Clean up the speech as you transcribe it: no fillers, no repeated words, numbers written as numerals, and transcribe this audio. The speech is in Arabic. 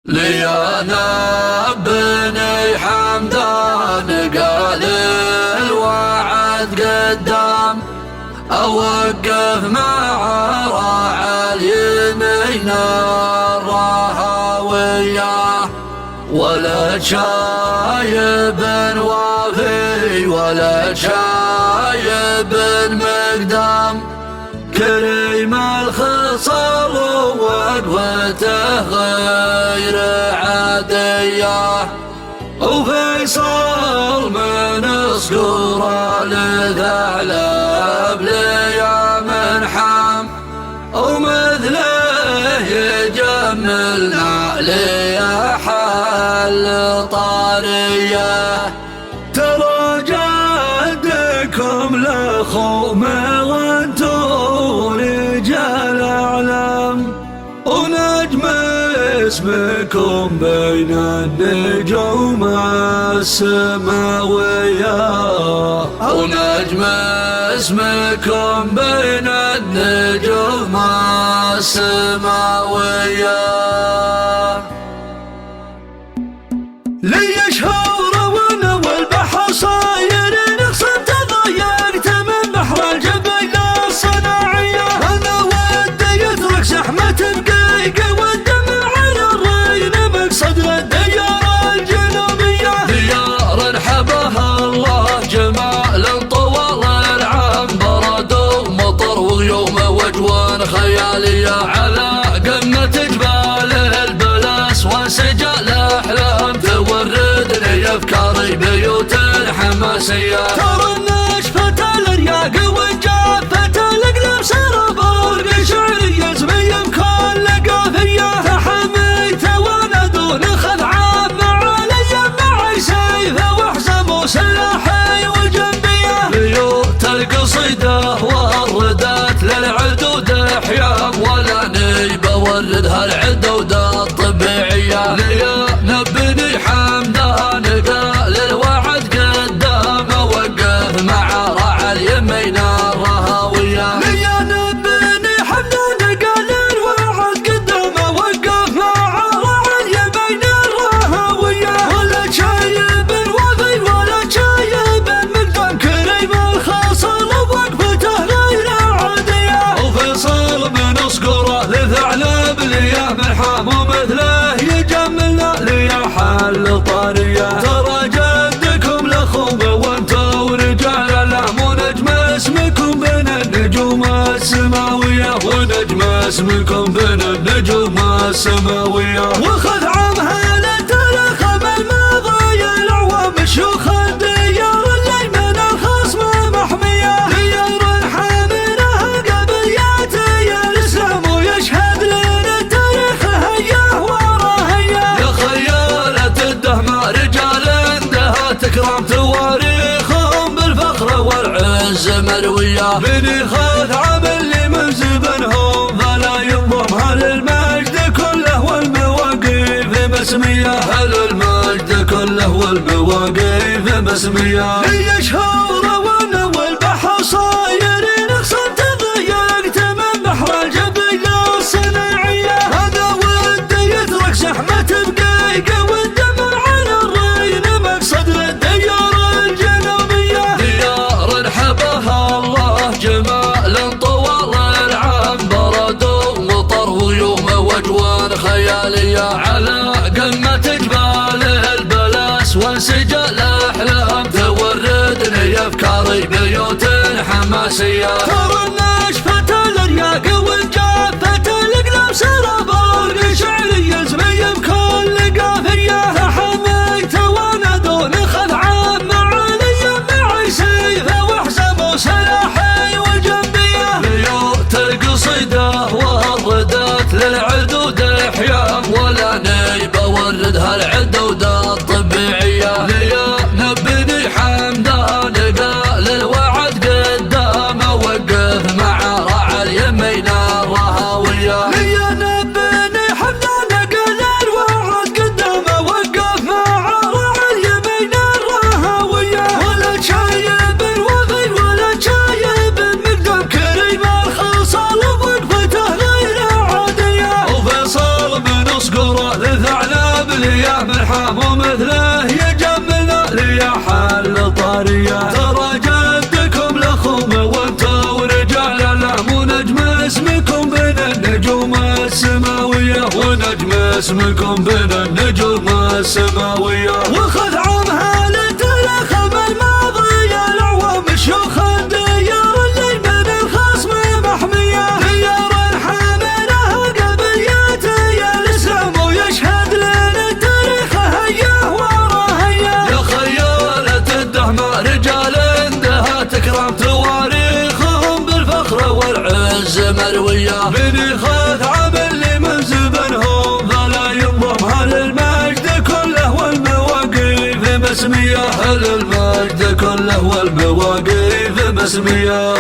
ليانا بني حمدان قال الوعد قدام أوقف مع راعى اليمين الرهاوية ولا شايب وافي ولا شايب مقدام كريم الخصال ووقفته غير عادية وفيصل من صقور لثعلب ليا من حام ومثله يجملنا ليا حل طارية ترى جدكم لخوم وانتو رجال اعلام ونجم اسمكم بين النجوم السماوية ونجم اسمكم بين النجوم السماوية لي شهور وانا والبحر صاير نقصد تضايقت من بحر الجبل الصناعية انا ودي يترك زحمة دقيقة والدمع على الرين مقصد للديار الجنوبية ديار حبها الله جمال طوال العام برد ومطر وغيوم وجوان خيالية على قمة جبال البلاس وسجال احلام توردني افكاري بيوت الحماسية ترى النشفة الرياق وجافة القلب سربار بشعرية زمية بكل قافية تحميت وانا دون خدعة معالي معي سيفه وحزم وسلاحي وجنبية بيوت القصيدة وردات للعدود احيام ولا نيبة وردها العدود الطبيعية ليا نبني حمدان قال الوعد قدام وقف مع راعى اليمين الرهاوية ليا نبني حمدان قال الوعد قدام وقف مع راعى اليمين الرهاوية ولا شايب وفي ولا شايب مقدام كريم الخصال ووقفته غير عادية وفيصل من صقوره لثعلب ليا مرحام ومثله يجملنا ليا حل طارية ترى جدكم لخوم وانتو رجال اعلام ونجم اسمكم بين النجوم السماوية ونجم اسمكم بين النجوم السماوية وخذ عمها للتاريخ بالماضي العوام شيوخ الديار اليمن الخصم محمية ديار حاملة قبلياتي الاسلام ويشهد لنا التاريخ هيا ورا هيا يا خيالة الدهمة رجال اندها تكرم تواريخهم بالفخر والعز مروية بني خذ عمل من زبنهم فلا ينضم هل المجد كله والمواقف مسمية هل المجد كله والمواقف مسمية لي شهور وانا والبحر صاير نقصد تضايقت من بحر الجبل الصناعية هذا ودي يترك زحمة دقيقة والدمع على الرين مقصد للديار الجنوبية ديار حبها الله جمال طوال العام برد ومطر وغيوم وجوان خيالية على قمة جبال البلاس وسجال احلام توردني افكاري بيوت حماسية ترى النشفة الرياق وجافة القلب سربار بشعرية زمية بكل قافية تحميت وانا دون خدعة معالي معي سيفه وحزم وسلاحي وجنبية بيوت القصيدة وردات للعدود احيام ولا نيبة وردها العدود الطبيعية ليا نبني حمدان قال الوعد قدام وقف مع راعى اليمين الرهاوية ليا نبني حمدان قال الوعد قدام وقف مع راعى اليمين الرهاوية ولا شايب وفي ولا شايب مقدام كريم الخصال ووقفته غير عادية وفيصل من صقوره لثعلب اللي يا مرحب ومثله يجملنا لي حل طارية. ترى جدكم لخومه وانت ورجال اعلام ونجم اسمكم بين النجوم السماوية، ونجم اسمكم بين النجوم السماوية. وخذ عمها للتاريخ الماضية الأعوام الشيوخ الديار اللي من الخصم محمية. ديار حاملة قبلياتي الإسلام ويشهد لنا التاريخ هيا ورا هيا. يا خيالة الدهمة رجال عندها تكرم تواريخهم بالفخر والعز مروية. من يخاف عمل لي من زبنهم فلا ينضم للمجد كله والمواقف مسمية. المجد كله والمواقف مسمية.